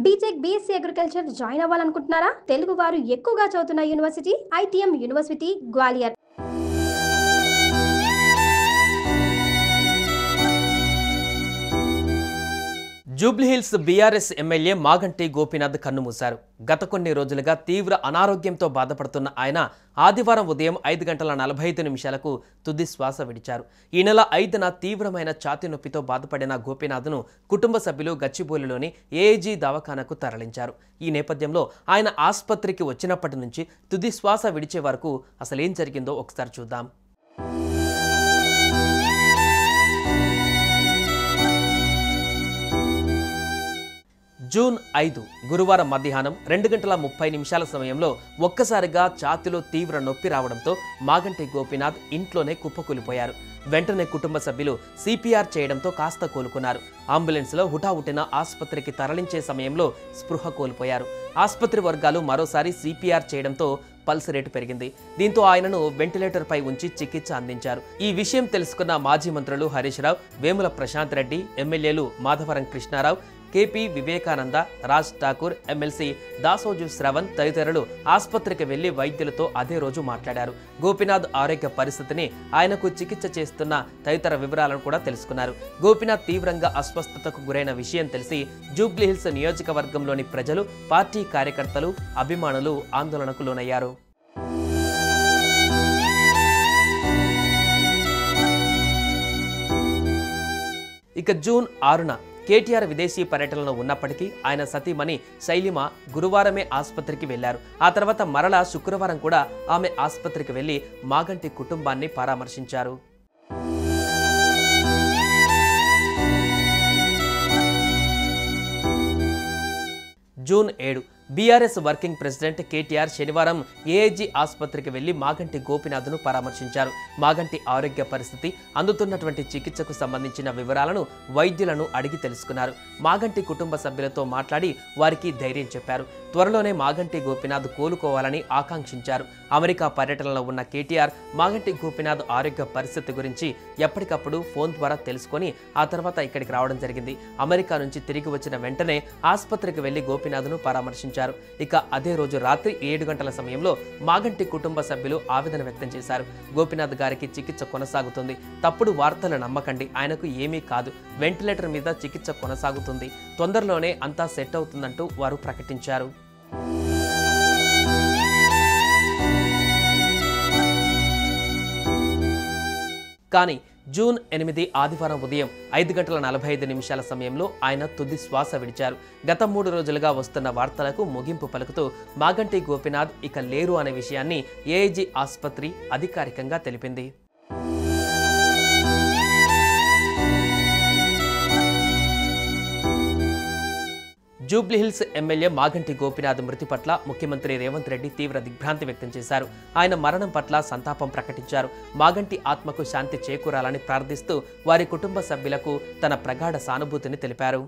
BTech BSc agriculture join అవ్వాలనుకుంటున్నారా? తెలుగు వారు ఎక్కువగా చదువుతున్న university ITM university Gwalior. Jubilee Hills BRS MLA Maganti Gopinath కన్నుమూశారు. గత కొన్ని రోజులుగా తీవ్ర అనారోగ్యంతో బాధపడుతున్న ఆయన ఆదివారం ఉదయం 5:45 తుది శ్వాస విడిచారు. ఈ నెల 5న తీవ్రమైన ఛాతీ నొప్పితో బాధపడిన గోపీనాథ్ను కుటుంబ సభ్యులు గచ్చిబౌలిలోని ఏఐజీ దవాఖానకు తరలించారు. ఈ నేపథ్యంలో ఆయన ఆసుపత్రికి వచ్చినప్పటి నుంచి తుది శ్వాస విడిచే వరకు అసలేం జరిగిందో ఒకసారి చూద్దాం. జూన్ 5 గురువారం మధ్యాహ్నం 2:30 సమయంలో ఒక్కసారిగా ఛాతీలో తీవ్ర నొప్పి రావడంతో మాగంటి గోపీనాథ్ ఇంట్లోనే కుప్పకూలిపోయారు. వెంటనే కుటుంబ సభ్యులు సిపిఆర్ చేయడంతో కాస్త కోలుకున్నారు. అంబులెన్స్లో హుటాహుటిన ఆసుపత్రికి తరలించే సమయంలో స్పృహ కోల్పోయారు. ఆసుపత్రి వర్గాలు మరోసారి సిపిఆర్ చేయడంతో పల్స్ రేటు పెరిగింది. దీంతో ఆయనను వెంటిలేటర్పై ఉంచి చికిత్స అందించారు. ఈ విషయం తెలుసుకున్న మాజీ మంత్రులు హరీష్ రావు, వేముల ప్రశాంత్ రెడ్డి, ఎమ్మెల్యేలు మాధవరం కృష్ణారావు, కేపీ వివేకానంద, రాజ్ ఠాకూర్, ఎమ్మెల్సీ దాసోజు శ్రవణ్ తదితరులు ఆసుపత్రికి వెళ్లి వైద్యులతో అదే రోజు మాట్లాడారు. గోపీనాథ్ ఆరోగ్య పరిస్థితిని, ఆయనకు చికిత్స చేస్తున్న తదితర వివరాలను కూడా తెలుసుకున్నారు. గోపీనాథ్ తీవ్రంగా అస్వస్థతకు గురైన విషయం తెలిసి జూబ్లీహిల్స్ నియోజకవర్గంలోని ప్రజలు, పార్టీ కార్యకర్తలు, అభిమానులు ఆందోళనకు లోనయ్యారు. ఇక జూన్ 6న కేటీఆర్ విదేశీ పర్యటనలో ఉన్నప్పటికీ ఆయన సతీమణి శైలిమ గురువారమే ఆసుపత్రికి వెళ్లారు. ఆ తర్వాత మరలా శుక్రవారం కూడా ఆమె ఆసుపత్రికి వెళ్లి మాగంటి కుటుంబాన్ని పరామర్శించారు. June 7 BRS working president KTR శనివారం ఏఐజీ ఆసుపత్రికి వెళ్లి మాగంటి గోపీనాథ్ను పరామర్శించారు. మాగంటి ఆరోగ్య పరిస్థితి, అందుతున్నటువంటి చికిత్సకు సంబంధించిన వివరాలను వైద్యులను అడిగి తెలుసుకున్నారు. మాగంటి కుటుంబ సభ్యులతో మాట్లాడి వారికి ధైర్యం చెప్పారు. త్వరలోనే మాగంటి గోపీనాథ్ కోలుకోవాలని ఆకాంక్షించారు. అమెరికా పర్యటనలో ఉన్న కేటీఆర్ మాగంటి గోపీనాథ్ ఆరోగ్య పరిస్థితి గురించి ఎప్పటికప్పుడు ఫోన్ ద్వారా తెలుసుకొని ఆ తర్వాత ఇక్కడికి రావడం జరిగింది. అమెరికా నుంచి తిరిగి వచ్చిన వెంటనే ఆసుపత్రికి వెళ్లి గోపీనాథ్ను పరామర్శించారు. ఇక అదే రోజు రాత్రి 7 గంటల సమయంలో మాగంటి కుటుంబ సభ్యులు ఆవేదన వ్యక్తం చేశారు. గోపీనాథ్ గారికి చికిత్స కొనసాగుతుంది, తప్పుడు వార్తలు నమ్మకండి, ఆయనకు ఏమీ కాదు, వెంటిలేటర్ మీద చికిత్స కొనసాగుతుంది, తొందరలోనే అంతా సెట్ అవుతుందంటూ వారు ప్రకటించారు. కానీ జూన్ 8 ఆదివారం ఉదయం 5:45 సమయంలో ఆయన తుది శ్వాస విడిచారు. గత 3 రోజులుగా వస్తున్న వార్తలకు ముగింపు పలుకుతూ మాగంటి గోపీనాథ్ ఇక లేరు అనే విషయాన్ని ఏఐజీ ఆసుపత్రి అధికారికంగా తెలిపింది. జూబ్లీహిల్స్ ఎమ్మెల్యే మాగంటి గోపీనాథ్ మృతి పట్ల ముఖ్యమంత్రి రేవంత్ రెడ్డి తీవ్ర దిగ్భ్రాంతి వ్యక్తం చేశారు. ఆయన మరణం పట్ల సంతాపం ప్రకటించారు. మాగంటి ఆత్మకు శాంతి చేకూరాలని ప్రార్థిస్తూ వారి కుటుంబ సభ్యులకు తన ప్రగాఢ సానుభూతిని తెలిపారు.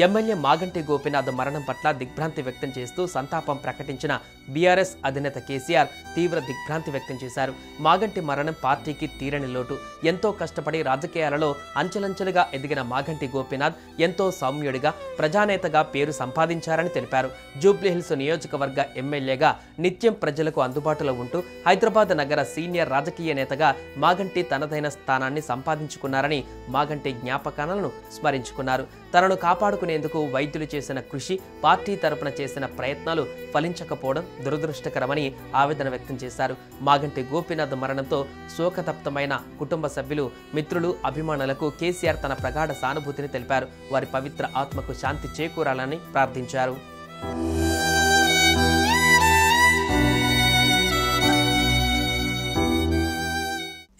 ఎమ్మెల్యే మాగంటి గోపీనాథ్ మరణం పట్ల దిగ్భ్రాంతి వ్యక్తం చేస్తూ సంతాపం ప్రకటించిన బీఆర్ఎస్ అధినేత కేసీఆర్ తీవ్ర దిగ్భ్రాంతి వ్యక్తం చేశారు. మాగంటి మరణం పార్టీకి తీరని లోటు. ఎంతో కష్టపడి రాజకీయాలలో అంచెలంచెలుగా ఎదిగిన మాగంటి గోపీనాథ్ ఎంతో సౌమ్యుడిగా, ప్రజానేతగా పేరు సంపాదించారని తెలిపారు. జూబ్లీహిల్స్ నియోజకవర్గ ఎమ్మెల్యేగా నిత్యం ప్రజలకు అందుబాటులో ఉంటూ హైదరాబాద్ నగర సీనియర్ రాజకీయ నేతగా మాగంటి తనదైన స్థానాన్ని సంపాదించుకున్నారని మాగంటి జ్ఞాపకాలను స్మరించుకున్నారు. తనను కాపాడుకునేందుకు వైద్యులు చేసిన కృషి, పార్టీ తరపున చేసిన ప్రయత్నాలు ఫలించకపోవడం దురదృష్టకరమని ఆవేదన వ్యక్తం చేశారు. మాగంటి గోపీనాథ్ మరణంతో శోకతప్తమైన కుటుంబ సభ్యులు, మిత్రులు, అభిమానులకు కేసీఆర్ తన ప్రగాఢ సానుభూతిని తెలిపారు. వారి పవిత్ర ఆత్మకు శాంతి చేకూరాలని ప్రార్థించారు.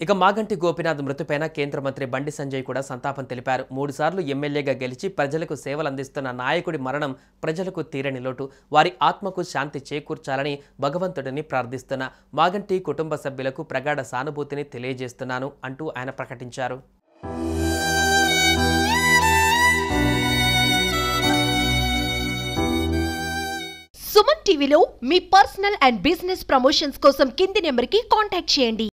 ఇక మాగంటి గోపీనాథ్ మృతిపైన కేంద్ర మంత్రి బండి సంజయ్ కూడా సంతాపం తెలిపారు. 3 సార్లు ఎమ్మెల్యేగా గెలిచి ప్రజలకు సేవలు అందిస్తున్న నాయకుడి మరణం ప్రజలకు తీరని లోటు. వారి ఆత్మకు శాంతి చేకూర్చాలని భగవంతుడిని ప్రార్థిస్తున్నా. మాగంటి కుటుంబ సభ్యులకు ప్రగాఢ సానుభూతిని తెలియజేస్తున్నాను అంటూ ఆయన ప్రకటించారు. సుమన్ టీవీలో మీ పర్సనల్ అండ్ బిజినెస్ ప్రమోషన్స్ కోసం కింది నెంబర్కి కాంటాక్ట్ చేయండి.